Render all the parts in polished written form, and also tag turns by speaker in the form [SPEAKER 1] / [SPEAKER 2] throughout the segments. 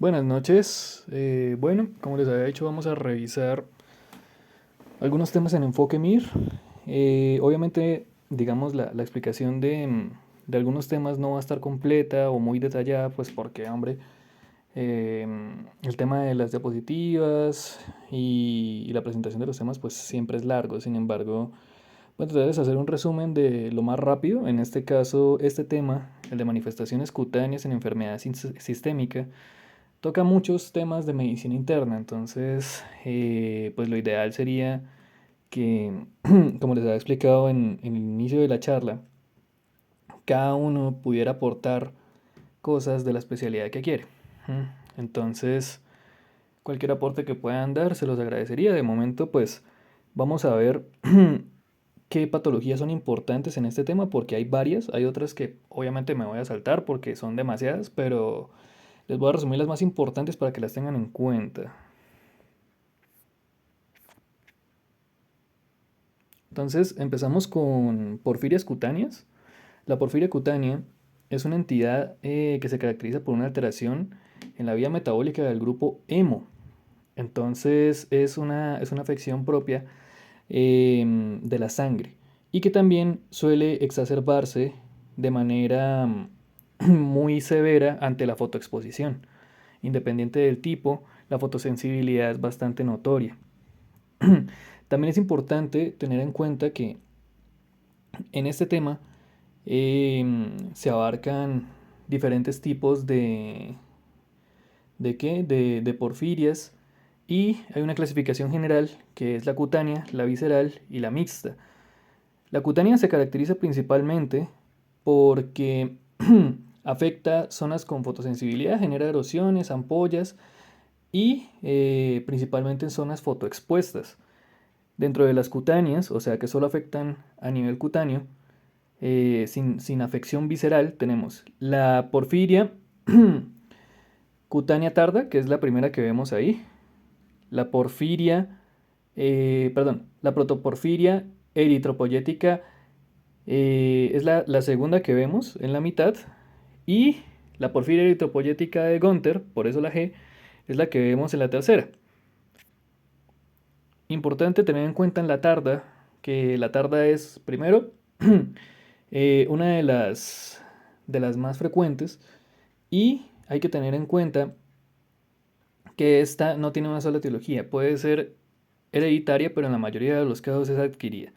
[SPEAKER 1] Buenas noches. Bueno, como les había dicho, vamos a revisar algunos temas en enfoque MIR. Obviamente, digamos, la explicación de algunos temas no va a estar completa o muy detallada, pues porque, hombre, el tema de las diapositivas y la presentación de los temas, pues siempre es largo. Sin embargo, voy a tratar de hacer un resumen de lo más rápido. En este caso, este tema, el de manifestaciones cutáneas en enfermedad sistémica, toca muchos temas de medicina interna, entonces, pues lo ideal sería que, como les había explicado en el inicio de la charla, cada uno pudiera aportar cosas de la especialidad que quiere. Entonces, cualquier aporte que puedan dar, se los agradecería. De momento, pues, vamos a ver qué patologías son importantes en este tema, porque hay varias, hay otras que obviamente me voy a saltar porque son demasiadas, pero les voy a resumir las más importantes para que las tengan en cuenta. Entonces empezamos con porfirias cutáneas. La porfiria cutánea es una entidad que se caracteriza por una alteración en la vía metabólica del grupo hemo. Entonces es una afección propia de la sangre y que también suele exacerbarse de manera muy severa ante la fotoexposición. Independiente del tipo, la fotosensibilidad es bastante notoria. También es importante tener en cuenta que en este tema se abarcan diferentes tipos ¿de qué? De porfirias, y hay una clasificación general que es la cutánea, la visceral y la mixta. La cutánea se caracteriza principalmente porque afecta zonas con fotosensibilidad, genera erosiones, ampollas y principalmente en zonas fotoexpuestas. Dentro de las cutáneas, o sea que solo afectan a nivel cutáneo, sin afección visceral, tenemos la porfiria cutánea tarda, que es la primera que vemos ahí, la porfiria, la protoporfiria eritropoyética, es la segunda que vemos en la mitad, y la porfiria eritropoyética de Gunter, por eso la G, es la que vemos en la tercera. Importante tener en cuenta en la tarda que la tarda es, primero, una de las más frecuentes, y hay que tener en cuenta que esta no tiene una sola etiología. Puede ser hereditaria, pero en la mayoría de los casos es adquirida.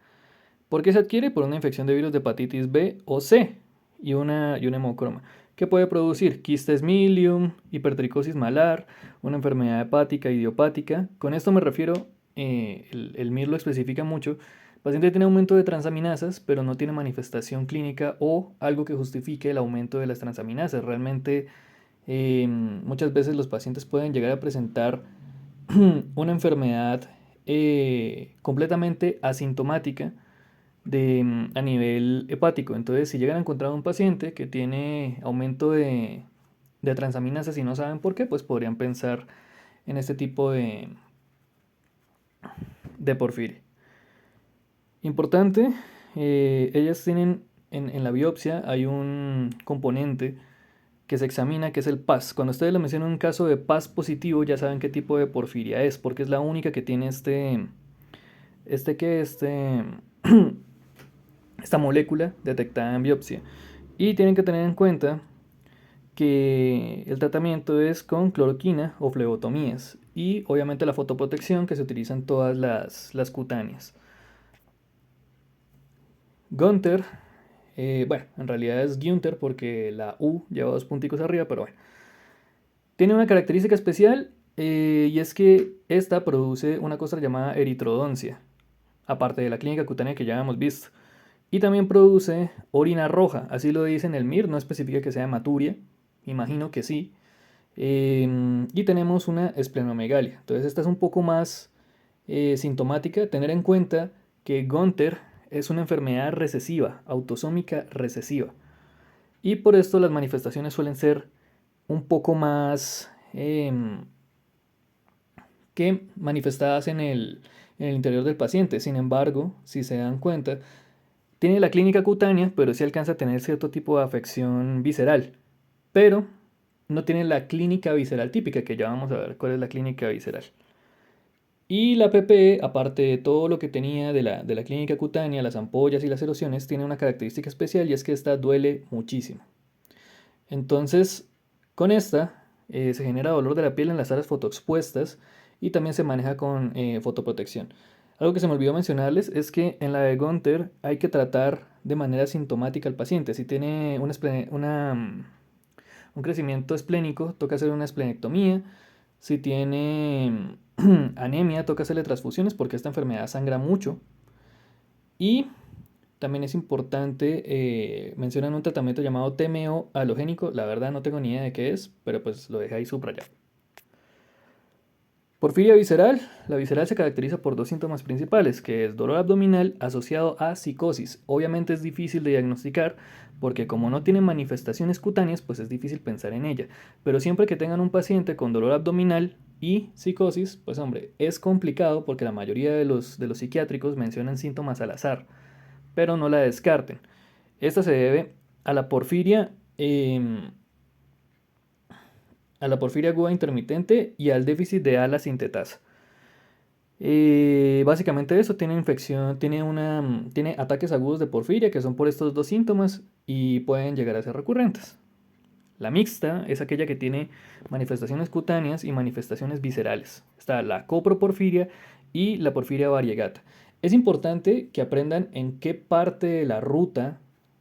[SPEAKER 1] ¿Por qué se adquiere? Por una infección de virus de hepatitis B o C y una hemocroma, que puede producir quistes milium, hipertricosis malar, una enfermedad hepática idiopática. Con esto me refiero, el MIR lo especifica mucho. El paciente tiene aumento de transaminasas, pero no tiene manifestación clínica o algo que justifique el aumento de las transaminasas. Realmente, muchas veces los pacientes pueden llegar a presentar una enfermedad completamente asintomática a nivel hepático. Entonces, si llegan a encontrar un paciente que tiene aumento de transaminasas y no saben por qué, pues podrían pensar en este tipo de porfiria. Importante, ellas tienen en la biopsia hay un componente que se examina, que es el PAS. Cuando ustedes le mencionan un caso de PAS positivo, ya saben qué tipo de porfiria es, porque es la única que tiene este, esta molécula detectada en biopsia. Y tienen que tener en cuenta que el tratamiento es con cloroquina o flebotomías, y obviamente la fotoprotección que se utiliza en todas las cutáneas. Gunther, bueno, en realidad es Günther porque la U lleva dos punticos arriba, pero bueno. Tiene una característica especial, y es que esta produce una cosa llamada eritrodoncia, aparte de la clínica cutánea que ya hemos visto. Y también produce orina roja, así lo dice en el MIR, no especifica que sea hematuria, imagino que sí. Y tenemos una esplenomegalia. Entonces esta es un poco más sintomática. Tener en cuenta que Gunther es una enfermedad recesiva, autosómica recesiva. Y por esto las manifestaciones suelen ser un poco más que manifestadas en el interior del paciente. Sin embargo, si se dan cuenta, tiene la clínica cutánea, pero sí alcanza a tener cierto tipo de afección visceral. Pero no tiene la clínica visceral típica, que ya vamos a ver cuál es la clínica visceral. Y la PPE, aparte de todo lo que tenía de la clínica cutánea, las ampollas y las erosiones, tiene una característica especial y es que esta duele muchísimo. Entonces, con esta se genera dolor de la piel en las áreas fotoexpuestas y también se maneja con fotoprotección. Algo que se me olvidó mencionarles es que en la de Gunther hay que tratar de manera sintomática al paciente. Si tiene un crecimiento esplénico, toca hacer una esplenectomía. Si tiene anemia, toca hacerle transfusiones porque esta enfermedad sangra mucho. Y también es importante, mencionan un tratamiento llamado TMO halogénico. La verdad no tengo ni idea de qué es, pero pues lo dejé ahí subrayado. Porfiria visceral. La visceral se caracteriza por dos síntomas principales, que es dolor abdominal asociado a psicosis. Obviamente es difícil de diagnosticar porque como no tiene manifestaciones cutáneas, pues es difícil pensar en ella. Pero siempre que tengan un paciente con dolor abdominal y psicosis, pues hombre, es complicado porque la mayoría de los psiquiátricos mencionan síntomas al azar, pero no la descarten. Esta se debe a la porfiria, a la porfiria aguda intermitente y al déficit de ala sintetasa. Básicamente eso, tiene infección, tiene ataques agudos de porfiria que son por estos dos síntomas y pueden llegar a ser recurrentes. La mixta es aquella que tiene manifestaciones cutáneas y manifestaciones viscerales. Está la coproporfiria y la porfiria variegata. Es importante que aprendan en qué parte de la ruta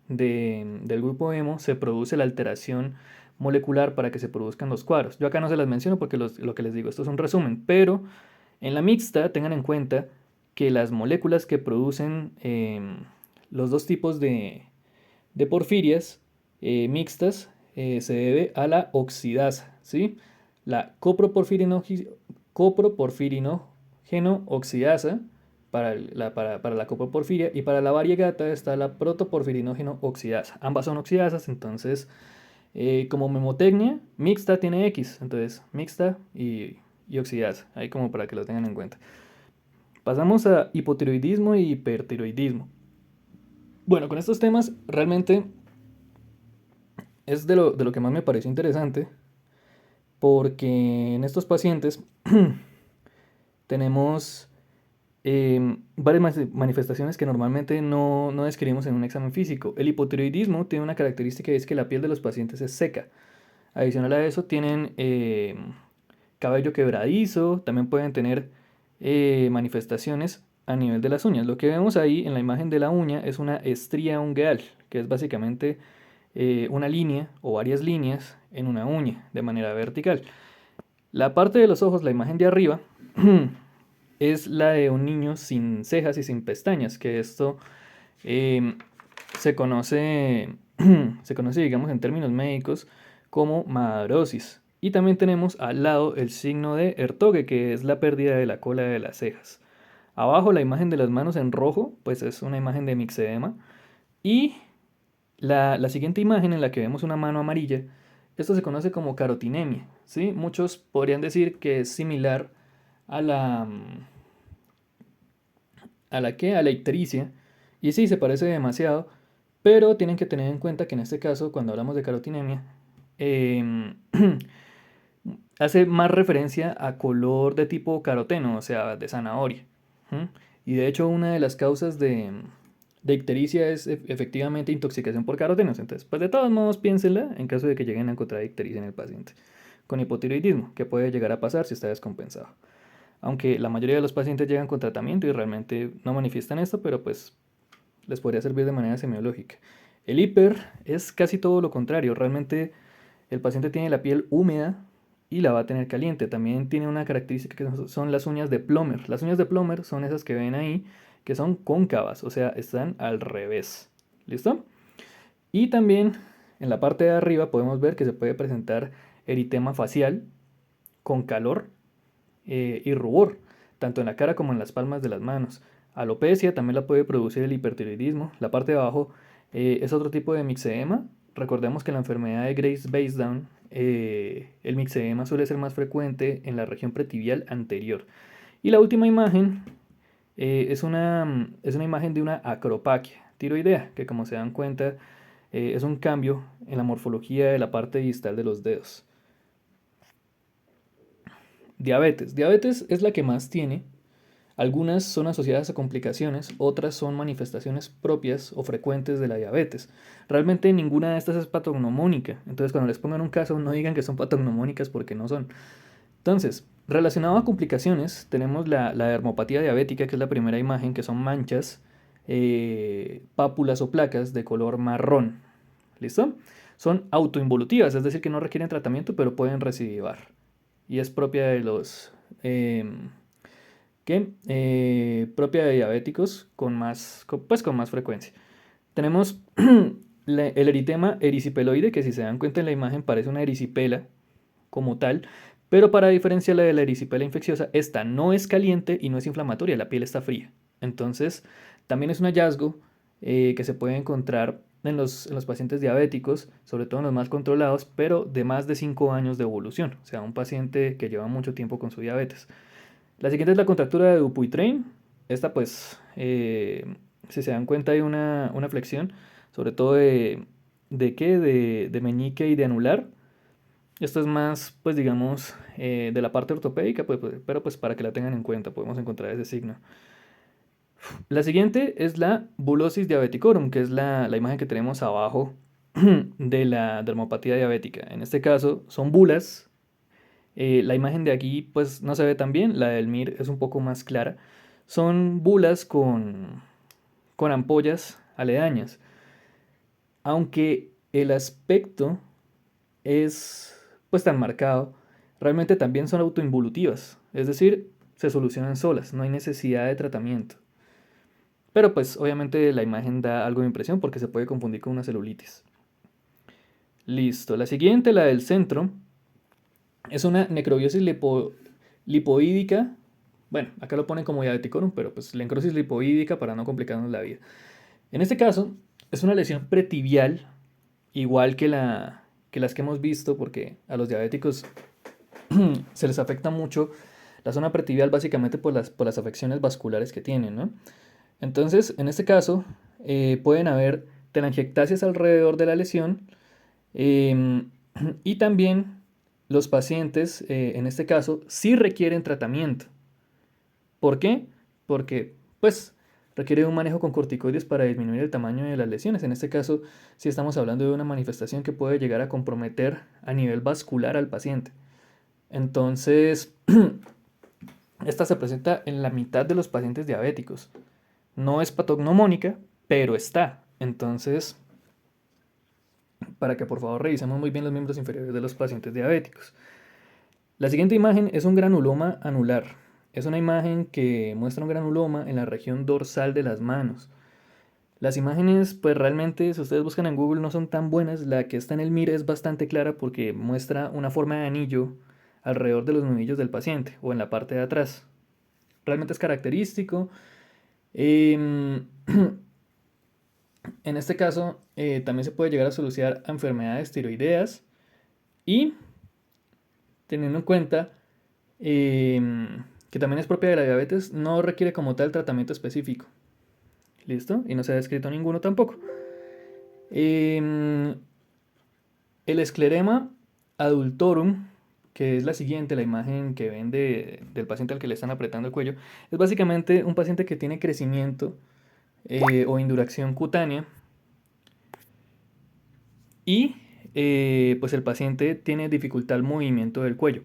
[SPEAKER 1] del grupo hemo se produce la alteración molecular para que se produzcan los cuadros. Yo acá no se las menciono porque lo que les digo, esto es un resumen, pero en la mixta tengan en cuenta que las moléculas que producen los dos tipos de porfirias mixtas se debe a la oxidasa, ¿sí? La coproporfirinógeno oxidasa para la coproporfiria y para la variegata está la protoporfirinógeno oxidasa. Ambas son oxidasas, entonces como memotecnia, mixta tiene X, entonces mixta y oxidasa, ahí como para que lo tengan en cuenta. Pasamos a hipotiroidismo y hipertiroidismo. Bueno, con estos temas realmente es de lo que más me pareció interesante, porque en estos pacientes tenemos varias manifestaciones que normalmente no describimos en un examen físico. El hipotiroidismo tiene una característica y es que la piel de los pacientes es seca. Adicional a eso tienen cabello quebradizo, también pueden tener manifestaciones a nivel de las uñas. Lo que vemos ahí en la imagen de la uña es una estría ungueal, que es básicamente una línea o varias líneas en una uña de manera vertical. La parte de los ojos, la imagen de arriba, es la de un niño sin cejas y sin pestañas, que esto eh, se conoce, se conoce, digamos, en términos médicos como madrosis. Y también tenemos al lado el signo de Ertoge, que es la pérdida de la cola de las cejas. Abajo la imagen de las manos en rojo, pues es una imagen de mixedema. Y la siguiente imagen en la que vemos una mano amarilla, esto se conoce como carotinemia, ¿sí? Muchos podrían decir que es similar a a la ictericia, y sí, se parece demasiado, pero tienen que tener en cuenta que en este caso, cuando hablamos de carotinemia, em, hace más referencia a color de tipo caroteno, o sea, de zanahoria. ¿Mm? Y de hecho, una de las causas de ictericia es efectivamente intoxicación por carotenos. Entonces, pues de todos modos, piénsenla en caso de que lleguen a encontrar ictericia en el paciente con hipotiroidismo, que puede llegar a pasar si está descompensado. Aunque la mayoría de los pacientes llegan con tratamiento y realmente no manifiestan esto, pero pues les podría servir de manera semiológica. El hiper es casi todo lo contrario. Realmente el paciente tiene la piel húmeda y la va a tener caliente. También tiene una característica que son las uñas de Plummer. Las uñas de Plummer son esas que ven ahí, que son cóncavas, o sea, están al revés. ¿Listo? Y también en la parte de arriba podemos ver que se puede presentar eritema facial con calor y rubor, tanto en la cara como en las palmas de las manos. Alopecia también la puede producir el hipertiroidismo. La parte de abajo es otro tipo de mixedema. Recordemos que en la enfermedad de Graves-Basedow el mixedema suele ser más frecuente en la región pretibial anterior. Y la última imagen es una imagen de una acropaquia tiroidea, que como se dan cuenta es un cambio en la morfología de la parte distal de los dedos. Diabetes. Diabetes es la que más tiene. Algunas son asociadas a complicaciones, otras son manifestaciones propias o frecuentes de la diabetes. Realmente ninguna de estas es patognomónica. Entonces, cuando les pongan un caso, no digan que son patognomónicas porque no son. Entonces, relacionado a complicaciones, tenemos la dermopatía diabética, que es la primera imagen, que son manchas, pápulas o placas de color marrón. ¿Listo? Son autoinvolutivas, es decir, que no requieren tratamiento, pero pueden recidivar. Y es propia de los... propia de diabéticos con más frecuencia. Tenemos el eritema erisipeloide, que si se dan cuenta en la imagen parece una erisipela como tal, pero para diferenciarla de la erisipela infecciosa, esta no es caliente y no es inflamatoria, la piel está fría. Entonces, también es un hallazgo que se puede encontrar en los pacientes diabéticos, sobre todo en los más controlados, pero de más de 5 años de evolución, o sea, un paciente que lleva mucho tiempo con su diabetes. La siguiente es la contractura de Dupuytren. Esta pues, si se dan cuenta hay una flexión, sobre todo ¿de qué? De meñique y de anular. Esto es más, pues digamos, de la parte ortopédica, pero pues para que la tengan en cuenta podemos encontrar ese signo. La siguiente es la bulosis diabeticorum, que es la imagen que tenemos abajo de la dermopatía diabética. En este caso son bulas. La imagen de aquí pues no se ve tan bien, la del MIR es un poco más clara. Son bulas con ampollas aledañas. Aunque el aspecto es pues tan marcado, realmente también son autoinvolutivas, es decir, se solucionan solas, no hay necesidad de tratamiento. Pero pues obviamente la imagen da algo de impresión porque se puede confundir con una celulitis. Listo, la siguiente, la del centro, es una necrobiosis lipoídica. Bueno, acá lo ponen como diabeticorum, pero pues la necrosis lipoídica para no complicarnos la vida. En este caso, es una lesión pretibial, igual que las que hemos visto, porque a los diabéticos se les afecta mucho la zona pretibial básicamente por las afecciones vasculares que tienen, ¿no? Entonces, en este caso, pueden haber telangiectasias alrededor de la lesión em, y también los pacientes, en este caso, sí requieren tratamiento. ¿Por qué? Porque, pues, requiere un manejo con corticoides para disminuir el tamaño de las lesiones. En este caso, sí estamos hablando de una manifestación que puede llegar a comprometer a nivel vascular al paciente. Entonces, esta se presenta en la mitad de los pacientes diabéticos. No es patognomónica, pero está. Entonces, para que por favor revisemos muy bien los miembros inferiores de los pacientes diabéticos. La siguiente imagen es un granuloma anular. Es una imagen que muestra un granuloma en la región dorsal de las manos. Las imágenes, pues realmente, si ustedes buscan en Google, no son tan buenas. La que está en el MIR es bastante clara porque muestra una forma de anillo alrededor de los nudillos del paciente o en la parte de atrás. Realmente es característico. Em, en este caso, también se puede llegar a solucionar a enfermedades tiroideas y teniendo en cuenta que también es propia de la diabetes, no requiere como tal tratamiento específico. ¿Listo? Y no se ha descrito ninguno tampoco. El esclerema adultorum, que es la siguiente, la imagen que ven del paciente al que le están apretando el cuello, es básicamente un paciente que tiene crecimiento o induración cutánea y pues el paciente tiene dificultad al movimiento del cuello.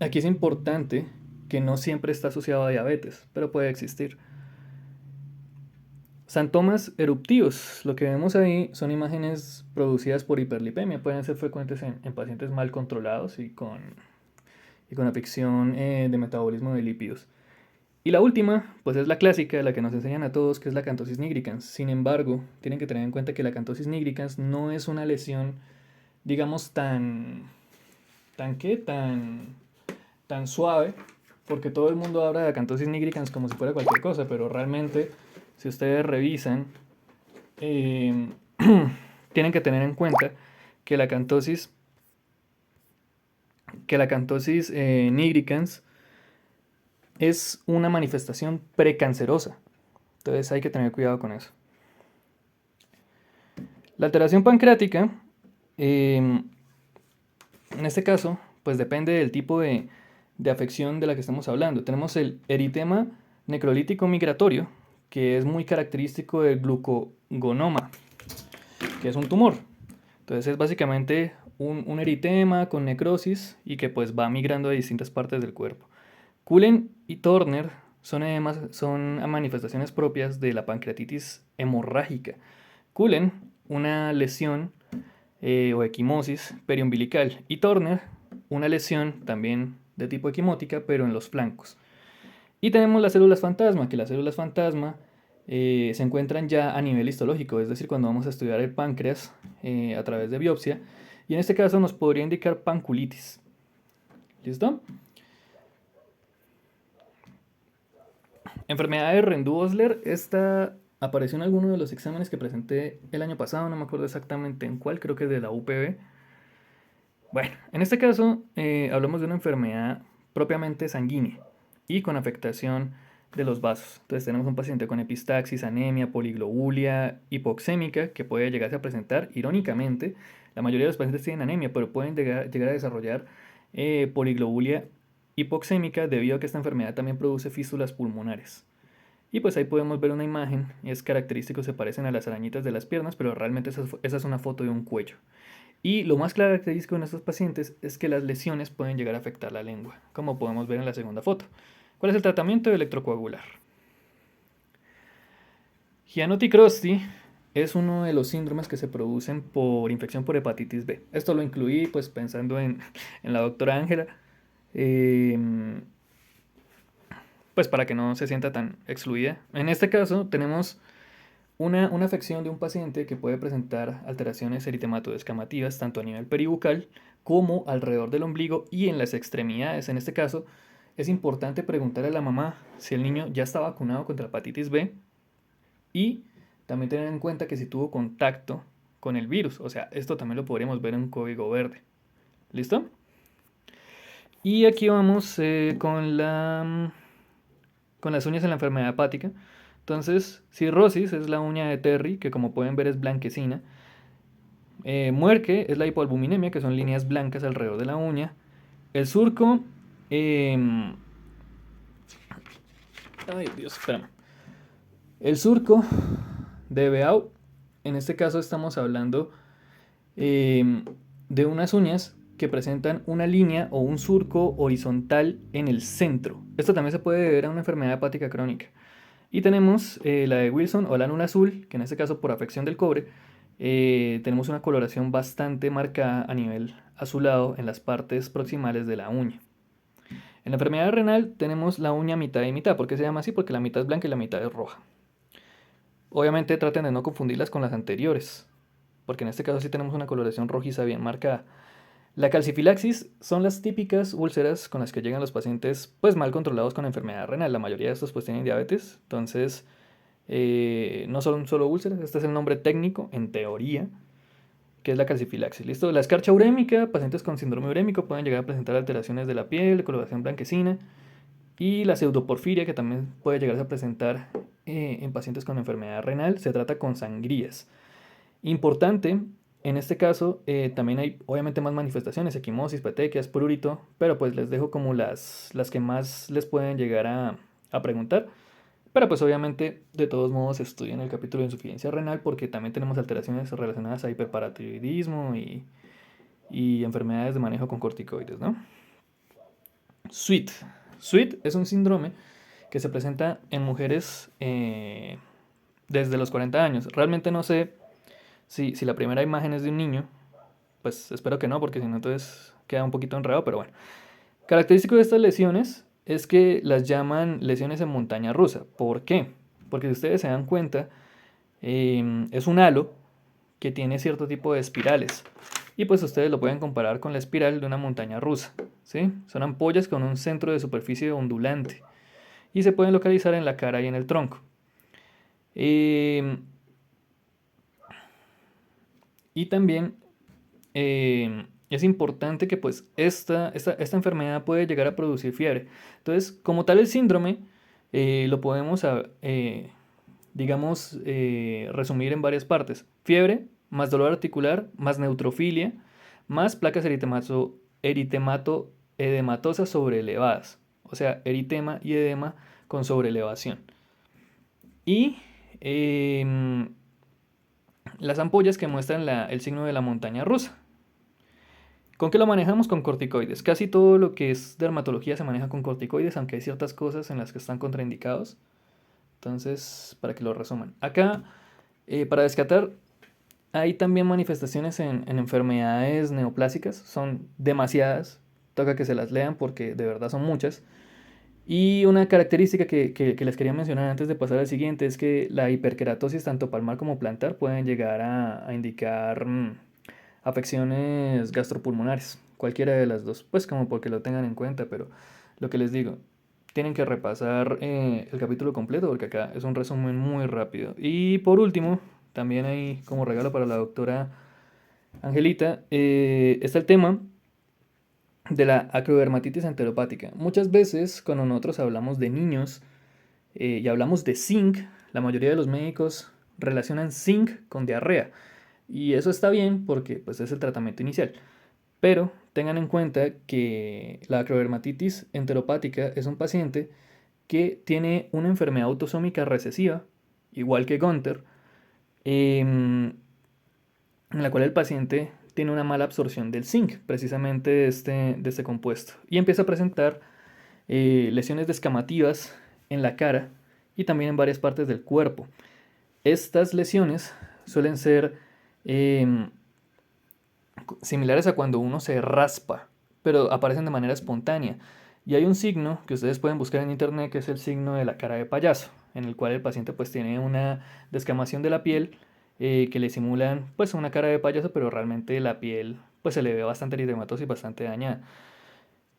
[SPEAKER 1] Aquí es importante que no siempre está asociado a diabetes, pero puede existir. Santomas eruptivos, lo que vemos ahí son imágenes producidas por hiperlipemia, pueden ser frecuentes en pacientes mal controlados y con afección de metabolismo de lípidos. Y la última, pues es la clásica, la que nos enseñan a todos, que es la acantosis nigricans. Sin embargo, tienen que tener en cuenta que la acantosis nigricans no es una lesión, digamos, tan suave, porque todo el mundo habla de acantosis nigricans como si fuera cualquier cosa, pero realmente, si ustedes revisan, eh, tienen que tener en cuenta que la acantosis nigricans es una manifestación precancerosa. Entonces hay que tener cuidado con eso. La alteración pancreática, en este caso, pues depende del tipo de afección de la que estamos hablando. Tenemos el eritema necrolítico migratorio, que es muy característico del glucogonoma, que es un tumor. Entonces es básicamente un eritema con necrosis y que pues va migrando a distintas partes del cuerpo. Cullen y Turner son manifestaciones propias de la pancreatitis hemorrágica. Cullen, una lesión o equimosis periumbilical, y Turner, una lesión también de tipo equimótica, pero en los flancos. Y tenemos las células fantasma, que las células fantasma se encuentran ya a nivel histológico, es decir, cuando vamos a estudiar el páncreas a través de biopsia, y en este caso nos podría indicar panculitis. ¿Listo? Enfermedad de Rendu-Osler, esta apareció en alguno de los exámenes que presenté el año pasado, no me acuerdo exactamente en cuál, creo que es de la UPB. Bueno, en este caso hablamos de una enfermedad propiamente sanguínea y con afectación de los vasos. Entonces tenemos un paciente con epistaxis, anemia, poliglobulia hipoxémica que puede llegarse a presentar, irónicamente, la mayoría de los pacientes tienen anemia, pero pueden llegar a desarrollar poliglobulia hipoxémica debido a que esta enfermedad también produce fístulas pulmonares. Y pues ahí podemos ver una imagen, es característico, se parecen a las arañitas de las piernas, pero realmente esa es una foto de un cuello. Y lo más característico en estos pacientes es que las lesiones pueden llegar a afectar la lengua, como podemos ver en la segunda foto. ¿Cuál es el tratamiento electrocoagular? Gianotti-Crosty es uno de los síndromes que se producen por infección por hepatitis B. Esto lo incluí pues pensando en la doctora Ángela, pues para que no se sienta tan excluida. En este caso tenemos una afección de un paciente que puede presentar alteraciones eritematoescamativas tanto a nivel peribucal como alrededor del ombligo y en las extremidades. En este caso, es importante preguntarle a la mamá si el niño ya está vacunado contra hepatitis B y también tener en cuenta que si tuvo contacto con el virus. O sea, esto también lo podríamos ver en un código verde. ¿Listo? Y aquí vamos con las uñas en la enfermedad hepática. Entonces, cirrosis es la uña de Terry, que como pueden ver es blanquecina. Muerque es la hipoalbuminemia, que son líneas blancas alrededor de la uña. El surco... ay, Dios, espérame. El surco de Beau, en este caso estamos hablando de unas uñas que presentan una línea o un surco horizontal en el centro. Esto también se puede deber a una enfermedad hepática crónica. Y tenemos la de Wilson o lánula azul, que en este caso por afección del cobre, tenemos una coloración bastante marcada a nivel azulado en las partes proximales de la uña. En la enfermedad renal tenemos la uña mitad y mitad. ¿Por qué se llama así? Porque la mitad es blanca y la mitad es roja. Obviamente traten de no confundirlas con las anteriores, porque en este caso sí tenemos una coloración rojiza bien marcada. La calcifilaxis son las típicas úlceras con las que llegan los pacientes pues mal controlados con enfermedad renal. La mayoría de estos pues tienen diabetes, entonces no son solo úlceras, este es el nombre técnico en teoría, que es la calcifilaxis. ¿Listo? La escarcha urémica, pacientes con síndrome urémico pueden llegar a presentar alteraciones de la piel, coloración blanquecina, y la pseudoporfiria, que también puede llegar a presentar en pacientes con enfermedad renal, se trata con sangrías. Importante, en este caso también hay obviamente más manifestaciones, equimosis, petequias, prurito, pero pues les dejo como las que más les pueden llegar a preguntar. Pero pues obviamente de todos modos estudian el capítulo de insuficiencia renal porque también tenemos alteraciones relacionadas a hiperparatiroidismo y enfermedades de manejo con corticoides, ¿no? SWIT. SWIT es un síndrome que se presenta en mujeres desde los 40 años. Realmente no sé si la primera imagen es de un niño, pues espero que no, porque si no entonces queda un poquito enredado, pero bueno. Característico de estas lesiones es que las llaman lesiones en montaña rusa. ¿Por qué? Porque si ustedes se dan cuenta, es un halo que tiene cierto tipo de espirales. Y pues ustedes lo pueden comparar con la espiral de una montaña rusa, ¿sí? Son ampollas con un centro de superficie ondulante y se pueden localizar en la cara y en el tronco. Y también es importante que pues esta enfermedad puede llegar a producir fiebre. Entonces, como tal el síndrome, lo podemos, digamos, resumir en varias partes. Fiebre, más dolor articular, más neutrofilia, más placas eritemato edematosas sobreelevadas, o sea, eritema y edema con sobreelevación. Y las ampollas que muestran el signo de la montaña rusa. ¿Con qué lo manejamos? Con corticoides. Casi todo lo que es dermatología se maneja con corticoides, aunque hay ciertas cosas en las que están contraindicados. Entonces, para que lo resuman. Acá, para descartar, hay también manifestaciones en enfermedades neoplásicas. Son demasiadas. Toca que se las lean porque de verdad son muchas. Y una característica que les quería mencionar antes de pasar al siguiente es que la hiperkeratosis, tanto palmar como plantar, pueden llegar a indicar afecciones gastropulmonares, cualquiera de las dos, pues como porque lo tengan en cuenta, pero lo que les digo, tienen que repasar el capítulo completo porque acá es un resumen muy rápido. Y por último, también hay como regalo para la doctora Angelita, está el tema de la acrodermatitis enteropática. Muchas veces cuando nosotros hablamos de niños y hablamos de zinc, la mayoría de los médicos relacionan zinc con diarrea. Y eso está bien porque pues, es el tratamiento inicial. Pero tengan en cuenta que la acrodermatitis enteropática es un paciente que tiene una enfermedad autosómica recesiva, igual que Gunter, en la cual el paciente tiene una mala absorción del zinc, precisamente de este compuesto, y empieza a presentar lesiones descamativas en la cara y también en varias partes del cuerpo. Estas lesiones suelen ser em, similares a cuando uno se raspa, pero aparecen de manera espontánea. Y hay un signo que ustedes pueden buscar en internet que es el signo de la cara de payaso, en el cual el paciente pues tiene una descamación de la piel que le simulan pues una cara de payaso, pero realmente la piel pues se le ve bastante eritematosa y bastante dañada.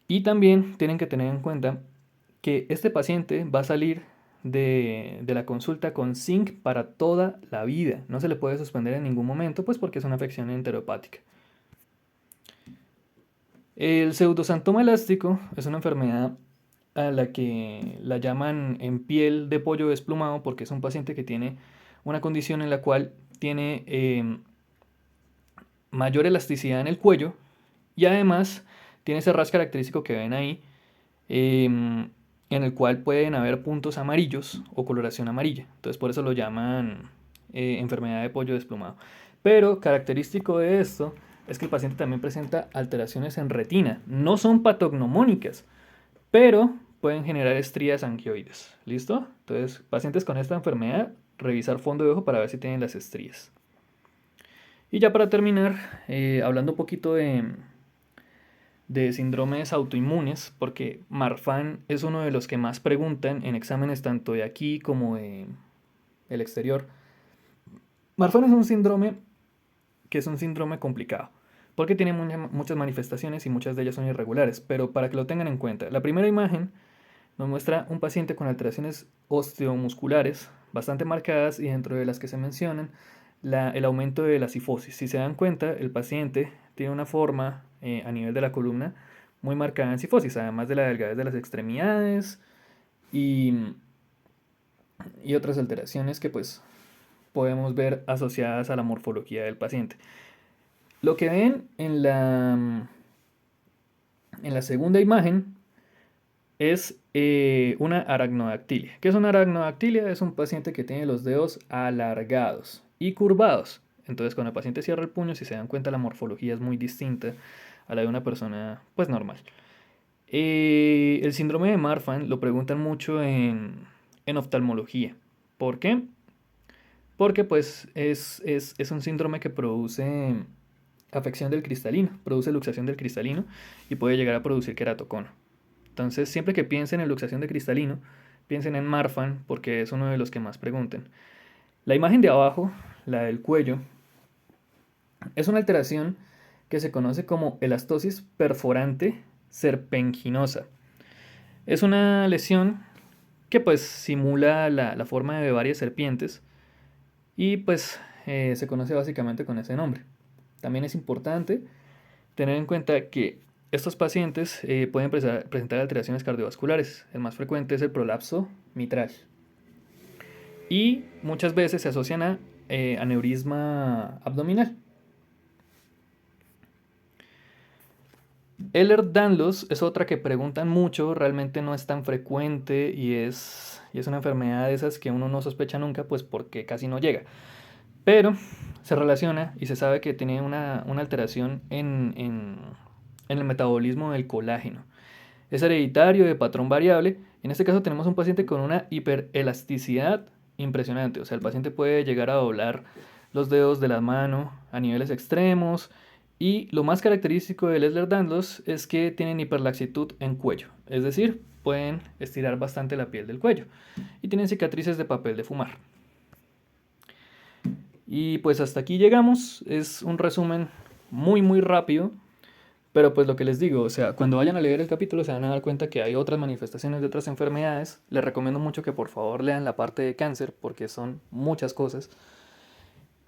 [SPEAKER 1] Y también tienen que tener en cuenta que este paciente va a salir de la consulta con zinc para toda la vida. No se le puede suspender en ningún momento, pues porque es una afección enteropática. El pseudosantoma elástico es una enfermedad a la que la llaman en piel de pollo desplumado porque es un paciente que tiene una condición en la cual tiene mayor elasticidad en el cuello y además tiene ese ras característico que ven ahí, en el cual pueden haber puntos amarillos o coloración amarilla. Entonces por eso lo llaman enfermedad de pollo desplumado. Pero característico de esto es que el paciente también presenta alteraciones en retina. No son patognomónicas, pero pueden generar estrías angioides. ¿Listo? Entonces, pacientes con esta enfermedad, revisar fondo de ojo para ver si tienen las estrías. Y ya para terminar, hablando un poquito de síndromes autoinmunes, porque Marfan es uno de los que más preguntan en exámenes tanto de aquí como de el exterior. Marfan es un síndrome que es un síndrome complicado, porque tiene muchas manifestaciones y muchas de ellas son irregulares, pero para que lo tengan en cuenta, la primera imagen nos muestra un paciente con alteraciones osteomusculares bastante marcadas y dentro de las que se mencionan el aumento de la cifosis. Si se dan cuenta, el paciente tiene una forma a nivel de la columna muy marcada en cifosis, además de la delgadez de las extremidades y, y otras alteraciones que pues podemos ver asociadas a la morfología del paciente. Lo que ven en la segunda imagen es una aracnodactilia. ¿Qué es una aracnodactilia? Es un paciente que tiene los dedos alargados y curvados. Entonces, cuando el paciente cierra el puño, si se dan cuenta, la morfología es muy distinta a la de una persona, pues, normal. El síndrome de Marfan lo preguntan mucho en oftalmología. ¿Por qué? Porque, pues, es un síndrome que produce afección del cristalino, produce luxación del cristalino y puede llegar a producir queratocono. Entonces, siempre que piensen en luxación de cristalino, piensen en Marfan porque es uno de los que más preguntan. La imagen de abajo, la del cuello, es una alteración que se conoce como elastosis perforante serpenginosa. Es una lesión que pues simula la forma de varias serpientes y pues se conoce básicamente con ese nombre. También es importante tener en cuenta que estos pacientes pueden presentar alteraciones cardiovasculares. El más frecuente es el prolapso mitral. Y muchas veces se asocian a aneurisma abdominal. Ehlers-Danlos es otra que preguntan mucho, realmente no es tan frecuente y es una enfermedad de esas que uno no sospecha nunca, pues porque casi no llega. Pero se relaciona y se sabe que tiene una alteración en el metabolismo del colágeno. Es hereditario de patrón variable. En este caso tenemos un paciente con una hiperelasticidad impresionante. O sea, el paciente puede llegar a doblar los dedos de la mano a niveles extremos. Y lo más característico del Ehlers-Danlos es que tienen hiperlaxitud en cuello. Es decir, pueden estirar bastante la piel del cuello. Y tienen cicatrices de papel de fumar. Y pues hasta aquí llegamos. Es un resumen muy rápido. Pero pues lo que les digo, o sea, cuando vayan a leer el capítulo se van a dar cuenta que hay otras manifestaciones de otras enfermedades. Les recomiendo mucho que por favor lean la parte de cáncer porque son muchas cosas.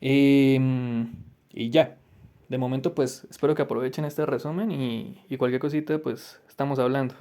[SPEAKER 1] Y, y ya, de momento pues espero que aprovechen este resumen y cualquier cosita pues estamos hablando.